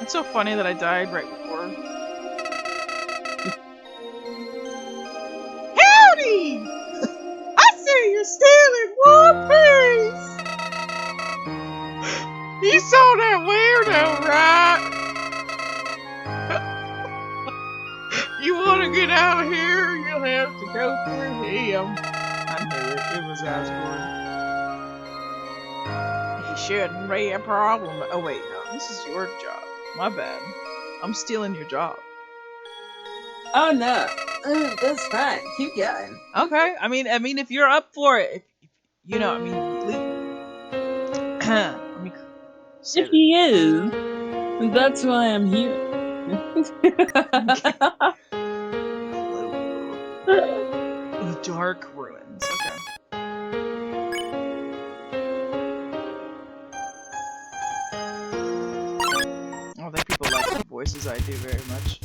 It's so funny that I died right before. Howdy! I see you're still in one piece! You saw that weirdo, right? You want to get out of here? You'll have to go through him. I knew it. It was Osborne. He shouldn't be a problem. Oh wait, no, this is your job. My bad. I'm stealing your job. Oh no, that's fine. Keep going. Okay, I mean, if you're up for it, you know, I mean, let me say If he is, that's why I'm here. The dark ruins. Okay. I don't think people like the voices I do very much.